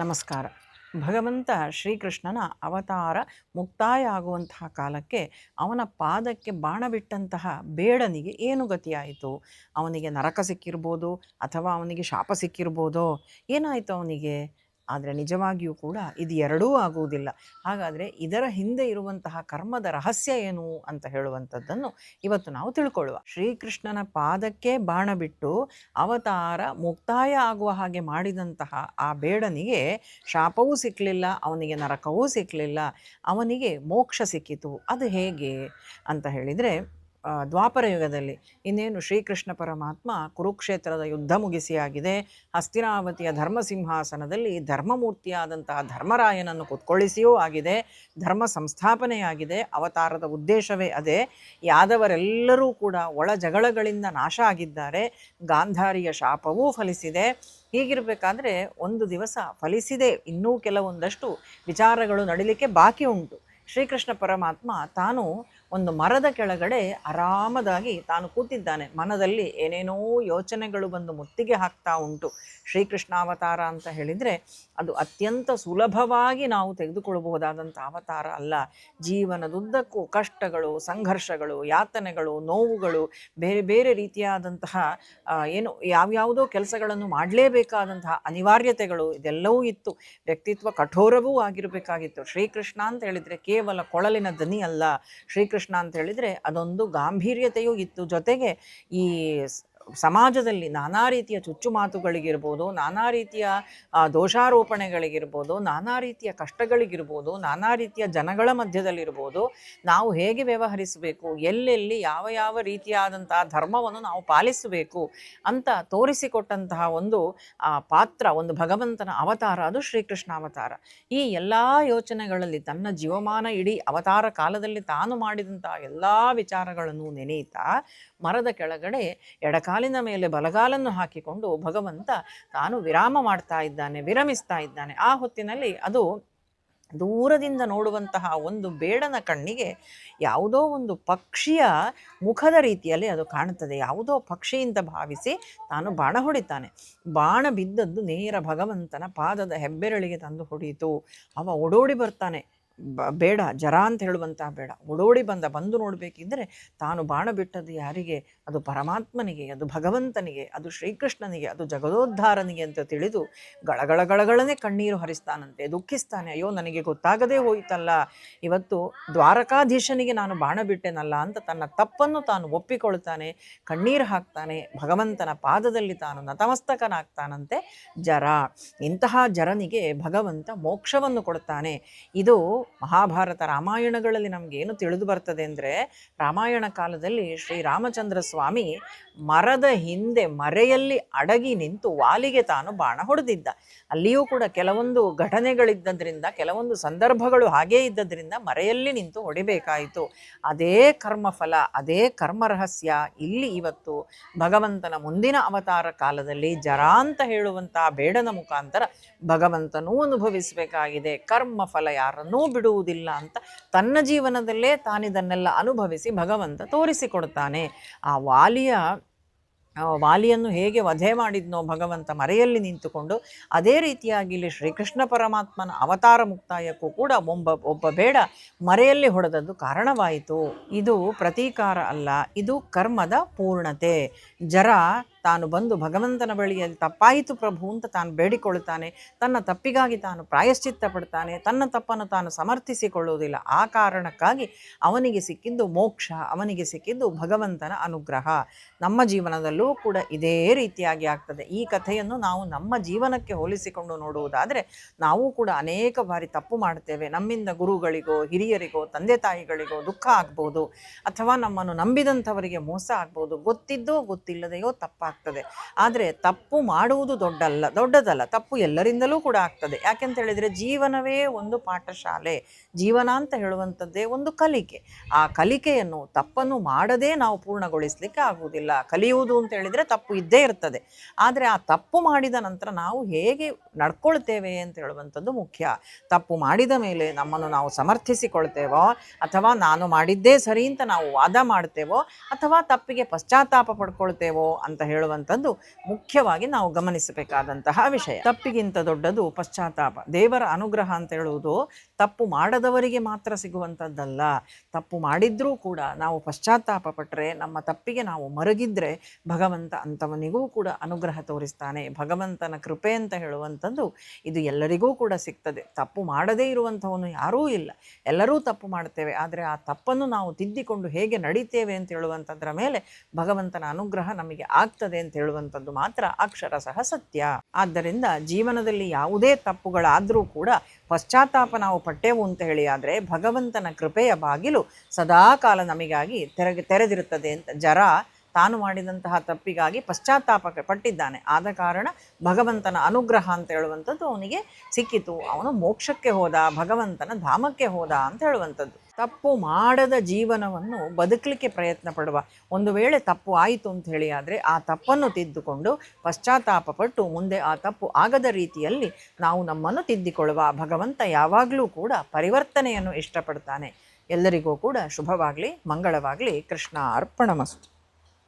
ನಮಸ್ಕಾರ. ಭಗವಂತ ಶ್ರೀಕೃಷ್ಣನ ಅವತಾರ ಮುಕ್ತಾಯ ಆಗುವಂತಹ ಕಾಲಕ್ಕೆ ಅವನ ಪಾದಕ್ಕೆ ಬಾಣ ಬಿಟ್ಟಂತಹ ಬೇಡನಿಗೆ ಏನು ಗತಿಯಾಯಿತು? ಅವನಿಗೆ ನರಕ ಸಿಕ್ಕಿರ್ಬೋದು, ಅಥವಾ ಅವನಿಗೆ ಶಾಪ ಸಿಕ್ಕಿರ್ಬೋದೋ, ಏನಾಯಿತು ಅವನಿಗೆ? ಆದರೆ ನಿಜವಾಗಿಯೂ ಕೂಡ ಇದು ಎರಡೂ ಆಗುವುದಿಲ್ಲ. ಹಾಗಾದರೆ ಇದರ ಹಿಂದೆ ಇರುವಂತಹ ಕರ್ಮದ ರಹಸ್ಯ ಏನು ಅಂತ ಹೇಳುವಂಥದ್ದನ್ನು ಇವತ್ತು ನಾವು ತಿಳ್ಕೊಳ್ಳುವ. ಶ್ರೀಕೃಷ್ಣನ ಪಾದಕ್ಕೆ ಬಾಣ ಬಿಟ್ಟು ಅವತಾರ ಮುಕ್ತಾಯ ಆಗುವ ಹಾಗೆ ಮಾಡಿದಂತಹ ಆ ಬೇಡನಿಗೆ ಶಾಪವೂ ಸಿಕ್ಕಲಿಲ್ಲ, ಅವನಿಗೆ ನರಕವೂ ಸಿಕ್ಕಲಿಲ್ಲ, ಅವನಿಗೆ ಮೋಕ್ಷ ಸಿಕ್ಕಿತು. ಅದು ಹೇಗೆ ಅಂತ ಹೇಳಿದರೆ, ದ್ವಾಪರ ಯುಗದಲ್ಲಿ ಇನ್ನೇನು ಶ್ರೀಕೃಷ್ಣ ಪರಮಾತ್ಮ ಕುರುಕ್ಷೇತ್ರದ ಯುದ್ಧ ಮುಗಿಸಿಯಾಗಿದೆ, ಹಸ್ತಿನಾವತಿಯ ಧರ್ಮ ಸಿಂಹಾಸನದಲ್ಲಿ ಧರ್ಮಮೂರ್ತಿಯಾದಂತಹ ಧರ್ಮರಾಯನನ್ನು ಕುತ್ಕೊಳ್ಳಿಸಿಯೂ ಆಗಿದೆ, ಧರ್ಮ ಸಂಸ್ಥಾಪನೆಯಾಗಿದೆ. ಅವತಾರದ ಉದ್ದೇಶವೇ ಅದೇ. ಯಾದವರೆಲ್ಲರೂ ಕೂಡ ಒಳ ಜಗಳಗಳಿಂದ ನಾಶ ಆಗಿದ್ದಾರೆ, ಗಾಂಧಾರಿಯ ಶಾಪವೂ ಫಲಿಸಿದೆ. ಹೀಗಿರಬೇಕಾದ್ರೆ ಒಂದು ದಿವಸ ಫಲಿಸಿದೆ, ಇನ್ನೂ ಕೆಲವೊಂದಷ್ಟು ವಿಚಾರಗಳು ನಡೀಲಿಕ್ಕೆ ಬಾಕಿ ಉಂಟು. ಶ್ರೀಕೃಷ್ಣ ಪರಮಾತ್ಮ ತಾನು ಒಂದು ಮರದ ಕೆಳಗಡೆ ಆರಾಮದಾಗಿ ತಾನು ಕೂತಿದ್ದಾನೆ. ಮನದಲ್ಲಿ ಏನೇನೋ ಯೋಚನೆಗಳು ಬಂದು ಮುತ್ತಿಗೆ ಹಾಕ್ತಾ ಉಂಟು. ಶ್ರೀಕೃಷ್ಣಾವತಾರ ಅಂತ ಹೇಳಿದರೆ ಅದು ಅತ್ಯಂತ ಸುಲಭವಾಗಿ ನಾವು ತೆಗೆದುಕೊಳ್ಳಬಹುದಾದಂಥ ಅವತಾರ ಅಲ್ಲ. ಜೀವನದುದ್ದಕ್ಕೂ ಕಷ್ಟಗಳು, ಸಂಘರ್ಷಗಳು, ಯಾತನೆಗಳು, ನೋವುಗಳು, ಬೇರೆ ಬೇರೆ ರೀತಿಯಾದಂತಹ ಯಾವ್ಯಾವುದೋ ಕೆಲಸಗಳನ್ನು ಮಾಡಲೇಬೇಕಾದಂತಹ ಅನಿವಾರ್ಯತೆಗಳು ಇದೆಲ್ಲವೂ ಇತ್ತು. ವ್ಯಕ್ತಿತ್ವ ಕಠೋರವೂ ಆಗಿರಬೇಕಾಗಿತ್ತು. ಶ್ರೀಕೃಷ್ಣ ಅಂತ ಹೇಳಿದರೆ ಕೇವಲ ಕೊಳಲಿನ ದನಿ ಅಲ್ಲ. ಶ್ರೀಕೃಷ್ಣ ಅಂತ ಹೇಳಿದರೆ ಅದೊಂದು ಗಾಂಭೀರ್ಯತೆಯೂ ಇತ್ತು. ಜೊತೆಗೆ ಈ ಸಮಾಜದಲ್ಲಿ ನಾನಾ ರೀತಿಯ ಚುಚ್ಚು ಮಾತುಗಳಿಗಿರ್ಬೋದು, ನಾನಾ ರೀತಿಯ ದೋಷಾರೋಪಣೆಗಳಿಗಿರ್ಬೋದು, ನಾನಾ ರೀತಿಯ ಕಷ್ಟಗಳಿಗಿರ್ಬೋದು, ನಾನಾ ರೀತಿಯ ಜನಗಳ ಮಧ್ಯದಲ್ಲಿರ್ಬೋದು, ನಾವು ಹೇಗೆ ವ್ಯವಹರಿಸಬೇಕು, ಎಲ್ಲೆಲ್ಲಿ ಯಾವ ಯಾವ ರೀತಿಯಾದಂತಹ ಧರ್ಮವನ್ನು ನಾವು ಪಾಲಿಸಬೇಕು ಅಂತ ತೋರಿಸಿಕೊಟ್ಟಂತಹ ಒಂದು ಪಾತ್ರ, ಒಂದು ಭಗವಂತನ ಅವತಾರ ಅದು ಶ್ರೀಕೃಷ್ಣ ಅವತಾರ. ಈ ಎಲ್ಲ ಯೋಚನೆಗಳಲ್ಲಿ ತನ್ನ ಜೀವಮಾನ ಇಡೀ ಅವತಾರ ಕಾಲದಲ್ಲಿ ತಾನು ಮಾಡಿದಂತಹ ಎಲ್ಲ ವಿಚಾರಗಳನ್ನು ನೆನೆಯುತ್ತಾ ಮರದ ಕೆಳಗಡೆ ಎಡಕಾಲಿನ ಮೇಲೆ ಬಲಗಾಲನ್ನು ಹಾಕಿಕೊಂಡು ಭಗವಂತ ತಾನು ವಿರಾಮ ಮಾಡ್ತಾ ಇದ್ದಾನೆ, ವಿರಮಿಸ್ತಾ ಇದ್ದಾನೆ. ಆ ಹೊತ್ತಿನಲ್ಲಿ ಅದು ದೂರದಿಂದ ನೋಡುವಂತಹ ಒಂದು ಬೇಡನ ಕಣ್ಣಿಗೆ ಯಾವುದೋ ಒಂದು ಪಕ್ಷಿಯ ಮುಖದ ರೀತಿಯಲ್ಲಿ ಅದು ಕಾಣುತ್ತದೆ. ಯಾವುದೋ ಪಕ್ಷಿ ಅಂತ ಭಾವಿಸಿ ತಾನು ಬಾಣ ಹೊಡಿತಾನೆ. ಬಾಣ ಬಿದ್ದದ್ದು ನೇರ ಭಗವಂತನ ಪಾದದ ಹೆಬ್ಬೆರಳಿಗೆ ತಂದು ಹೊಡೆಯಿತು. ಅವ ಓಡೋಡಿ ಬರ್ತಾನೆ. ಬೇಡ, ಜರ ಅಂತ ಹೇಳುವಂತಹ ಬೇಡ ಓಡೋಡಿ ಬಂದು ನೋಡಬೇಕಿದ್ದರೆ ತಾನು ಬಾಣ ಬಿಟ್ಟದ್ದು ಯಾರಿಗೆ? ಅದು ಪರಮಾತ್ಮನಿಗೆ, ಅದು ಭಗವಂತನಿಗೆ, ಅದು ಶ್ರೀಕೃಷ್ಣನಿಗೆ, ಅದು ಜಗದೋದ್ಧಾರನಿಗೆ ಅಂತ ತಿಳಿದು ಗಳಗಳಗಳಗಳನ್ನೇ ಕಣ್ಣೀರು ಹರಿಸ್ತಾನಂತೆ, ದುಃಖಿಸ್ತಾನೆ. ಅಯ್ಯೋ, ನನಗೆ ಗೊತ್ತಾಗದೇ ಹೋಯ್ತಲ್ಲ, ಇವತ್ತು ದ್ವಾರಕಾಧೀಶನಿಗೆ ನಾನು ಬಾಣ ಬಿಟ್ಟೆನಲ್ಲ ಅಂತ ತನ್ನ ತಪ್ಪನ್ನು ತಾನು ಒಪ್ಪಿಕೊಳ್ತಾನೆ, ಕಣ್ಣೀರು ಹಾಕ್ತಾನೆ. ಭಗವಂತನ ಪಾದದಲ್ಲಿ ತಾನು ನತಮಸ್ತಕನಾಗ್ತಾನಂತೆ ಜರ. ಇಂತಹ ಜರನಿಗೆ ಭಗವಂತ ಮೋಕ್ಷವನ್ನು ಕೊಡ್ತಾನೆ. ಇದು ಮಹಾಭಾರತ ರಾಮಾಯಣಗಳಲ್ಲಿ ನಮಗೇನು ತಿಳಿದು ಬರ್ತದೆ ಅಂದರೆ, ರಾಮಾಯಣ ಕಾಲದಲ್ಲಿ ಶ್ರೀರಾಮಚಂದ್ರ ಸ್ವಾಮಿ ಮರದ ಹಿಂದೆ ಮರೆಯಲ್ಲಿ ಅಡಗಿ ನಿಂತು ವಾಲಿಗೆ ತಾನು ಬಾಣ ಹೊಡೆದಿದ್ದ. ಅಲ್ಲಿಯೂ ಕೂಡ ಕೆಲವೊಂದು ಘಟನೆಗಳಿದ್ದರಿಂದ, ಕೆಲವೊಂದು ಸಂದರ್ಭಗಳು ಹಾಗೇ ಇದ್ದದ್ರಿಂದ ಮರೆಯಲ್ಲಿ ನಿಂತು ಹೊಡಿಬೇಕಾಯಿತು. ಅದೇ ಕರ್ಮಫಲ, ಅದೇ ಕರ್ಮ ರಹಸ್ಯ ಇಲ್ಲಿ ಇವತ್ತು ಭಗವಂತನ ಮುಂದಿನ ಅವತಾರ ಕಾಲದಲ್ಲಿ ಜರ ಅಂತ ಹೇಳುವಂತಹ ಬೇಡನ ಮುಖಾಂತರ ಭಗವಂತನೂ ಅನುಭವಿಸಬೇಕಾಗಿದೆ. ಕರ್ಮಫಲ ಯಾರನ್ನೂ ಬಿಡುವುದಿಲ್ಲ ಅಂತ ತನ್ನ ಜೀವನದಲ್ಲೇ ತಾನಿದನ್ನೆಲ್ಲ ಅನುಭವಿಸಿ ಭಗವಂತ ತೋರಿಸಿಕೊಡ್ತಾನೆ. ಆ ವಾಲಿಯನ್ನು ಹೇಗೆ ವಧೆ ಮಾಡಿದ್ನೋ ಭಗವಂತ ಮರೆಯಲ್ಲಿ ನಿಂತುಕೊಂಡು, ಅದೇ ರೀತಿಯಾಗಿ ಇಲ್ಲಿ ಶ್ರೀಕೃಷ್ಣ ಪರಮಾತ್ಮನ ಅವತಾರ ಮುಕ್ತಾಯಕ್ಕೂ ಕೂಡ ಒಬ್ಬ ಬೇಡ ಮರೆಯಲ್ಲಿ ಹೊಡೆದದ್ದು ಕಾರಣವಾಯಿತು. ಇದು ಪ್ರತೀಕಾರ ಅಲ್ಲ, ಇದು ಕರ್ಮದ ಪೂರ್ಣತೆ. ಜರ ತಾನು ಬಂದು ಭಗವಂತನ ಬಳಿಯಲ್ಲಿ ತಪ್ಪಾಯಿತು ಪ್ರಭು ಅಂತ ತಾನು ಬೇಡಿಕೊಳ್ಳುತ್ತಾನೆ. ತನ್ನ ತಪ್ಪಿಗಾಗಿ ತಾನು ಪ್ರಾಯಶ್ಚಿತ್ತ ಪಡ್ತಾನೆ. ತನ್ನ ತಪ್ಪನ್ನು ತಾನು ಸಮರ್ಥಿಸಿಕೊಳ್ಳುವುದಿಲ್ಲ. ಆ ಕಾರಣಕ್ಕಾಗಿ ಅವನಿಗೆ ಸಿಕ್ಕಿದ್ದು ಮೋಕ್ಷ, ಅವನಿಗೆ ಸಿಕ್ಕಿದ್ದು ಭಗವಂತನ ಅನುಗ್ರಹ. ನಮ್ಮ ಜೀವನದಲ್ಲೂ ಕೂಡ ಇದೇ ರೀತಿಯಾಗಿ ಆಗ್ತದೆ. ಈ ಕಥೆಯನ್ನು ನಾವು ನಮ್ಮ ಜೀವನಕ್ಕೆ ಹೋಲಿಸಿಕೊಂಡು ನೋಡುವುದಾದರೆ, ನಾವು ಕೂಡ ಅನೇಕ ಬಾರಿ ತಪ್ಪು ಮಾಡ್ತೇವೆ. ನಮ್ಮಿಂದ ಗುರುಗಳಿಗೋ, ಹಿರಿಯರಿಗೋ, ತಂದೆ ತಾಯಿಗಳಿಗೋ ದುಃಖ ಆಗ್ಬೋದು, ಅಥವಾ ನಮ್ಮನ್ನು ನಂಬಿದಂಥವರಿಗೆ ಮೋಸ ಆಗ್ಬೋದು. ಗೊತ್ತಿದ್ದೋ ಗೊತ್ತಿಲ್ಲದೆಯೋ ತಪ್ಪಾಗ್ತದೆ. ಆದರೆ ತಪ್ಪು ಮಾಡುವುದು ದೊಡ್ಡದಲ್ಲ. ತಪ್ಪು ಎಲ್ಲರಿಂದಲೂ ಕೂಡ ಆಗ್ತದೆ. ಯಾಕೆಂತ ಹೇಳಿದರೆ ಜೀವನವೇ ಒಂದು ಪಾಠಶಾಲೆ. ಜೀವನ ಅಂತ ಹೇಳುವಂಥದ್ದೇ ಒಂದು ಕಲಿಕೆ. ಆ ಕಲಿಕೆಯನ್ನು, ತಪ್ಪನ್ನು ಮಾಡದೇ ನಾವು ಪೂರ್ಣಗೊಳಿಸಲಿಕ್ಕೆ ಆಗುವುದಿಲ್ಲ. ಕಲಿಯುವುದು ಅಂತ ಹೇಳಿದರೆ ತಪ್ಪು ಇದ್ದೇ ಇರ್ತದೆ. ಆದರೆ ಆ ತಪ್ಪು ಮಾಡಿದ ನಂತರ ನಾವು ಹೇಗೆ ನಡ್ಕೊಳ್ತೇವೆ ಅಂತ ಹೇಳುವಂಥದ್ದು ಮುಖ್ಯ. ತಪ್ಪು ಮಾಡಿದ ಮೇಲೆ ನಮ್ಮನ್ನು ನಾವು ಸಮರ್ಥಿಸಿಕೊಳ್ತೇವೋ, ಅಥವಾ ನಾನು ಮಾಡಿದ್ದೇ ಸರಿ ಅಂತ ನಾವು ವಾದ ಮಾಡ್ತೇವೋ, ಅಥವಾ ತಪ್ಪಿಗೆ ಪಶ್ಚಾತ್ತಾಪ ಪಡ್ಕೊಳ್ತೇವೋ ಅಂತ ಹೇಳುವಂಥದ್ದು ಮುಖ್ಯವಾಗಿ ನಾವು ಗಮನಿಸಬೇಕಾದಂತಹ ವಿಷಯ. ತಪ್ಪಿಗಿಂತ ದೊಡ್ಡದು ಪಶ್ಚಾತ್ತಾಪ. ದೇವರ ಅನುಗ್ರಹ ಅಂತ ಹೇಳುವುದು ತಪ್ಪು ಮಾಡದವರಿಗೆ ಮಾತ್ರ ಸಿಗುವಂಥದ್ದಲ್ಲ. ತಪ್ಪು ಮಾಡಿದ್ರೂ ಕೂಡ ನಾವು ಪಶ್ಚಾತ್ತಾಪ ಪಟ್ಟರೆ, ನಮ್ಮ ತಪ್ಪಿಗೆ ನಾವು ಮರಗಿದ್ರೆ ಭಗವಂತ ಅಂಥವನಿಗೂ ಕೂಡ ಅನುಗ್ರಹ ತೋರಿಸ್ತಾನೆ. ಭಗವಂತನ ಕೃಪೆ ಅಂತ ಹೇಳುವಂಥದ್ದು ಇದು ಎಲ್ಲರಿಗೂ ಕೂಡ ಸಿಗ್ತದೆ. ತಪ್ಪು ಮಾಡದೇ ಇರುವಂಥವನು ಯಾರೂ ಇಲ್ಲ, ಎಲ್ಲರೂ ತಪ್ಪು ಮಾಡ್ತೇವೆ. ಆದರೆ ಆ ತಪ್ಪನ್ನು ನಾವು ತಿದ್ದಿಕೊಂಡು ಹೇಗೆ ನಡೀತೇವೆ ಅಂತ ಹೇಳುವಂಥದ್ರ ಮೇಲೆ ಭಗವಂತನ ಅನುಗ್ರಹ ನಮಗೆ ಆಗ್ತದೆ ಅಂತ ಹೇಳುವಂಥದ್ದು ಮಾತ್ರ ಅಕ್ಷರಶಃ ಸತ್ಯ. ಆದ್ದರಿಂದ ಜೀವನದಲ್ಲಿ ಯಾವುದೇ ತಪ್ಪುಗಳಾದರೂ ಕೂಡ ಪಶ್ಚಾತ್ತಾಪ ನಾವು ಪಟ್ಟೆವು ಅಂತ ಹೇಳಿ ಆದರೆ ಭಗವಂತನ ಕೃಪೆಯ ಬಾಗಿಲು ಸದಾಕಾಲ ನಮಗಾಗಿ ತೆರೆದಿರುತ್ತದೆ ಅಂತ. ಜರ ತಾನು ಮಾಡಿದಂತಹ ತಪ್ಪಿಗಾಗಿ ಪಶ್ಚಾತ್ತಾಪ ಪಟ್ಟಿದ್ದಾನೆ, ಆದ ಕಾರಣ ಭಗವಂತನ ಅನುಗ್ರಹ ಅಂತ ಹೇಳುವಂಥದ್ದು ಅವನಿಗೆ ಸಿಕ್ಕಿತು. ಅವನು ಮೋಕ್ಷಕ್ಕೆ ಹೋದ, ಭಗವಂತನ ಧಾಮಕ್ಕೆ ಹೋದ ಅಂತ ಹೇಳುವಂಥದ್ದು. ತಪ್ಪು ಮಾಡದ ಜೀವನವನ್ನು ಬದುಕಲಿಕ್ಕೆ ಪ್ರಯತ್ನ ಪಡುವ. ಒಂದು ವೇಳೆ ತಪ್ಪು ಆಯಿತು ಅಂತ ಹೇಳಿ ಆದರೆ ಆ ತಪ್ಪನ್ನು ತಿದ್ದುಕೊಂಡು ಪಶ್ಚಾತ್ತಾಪ ಪಟ್ಟು ಮುಂದೆ ಆ ತಪ್ಪು ಆಗದ ರೀತಿಯಲ್ಲಿ ನಾವು ನಮ್ಮನ್ನು ತಿದ್ದಿಕೊಳ್ಳುವ. ಭಗವಂತ ಯಾವಾಗಲೂ ಕೂಡ ಪರಿವರ್ತನೆಯನ್ನು ಇಷ್ಟಪಡ್ತಾನೆ. ಎಲ್ಲರಿಗೂ ಕೂಡ ಶುಭವಾಗಲಿ, ಮಂಗಳವಾಗಲಿ. ಕೃಷ್ಣ ಅರ್ಪಣಮಸ್ತು.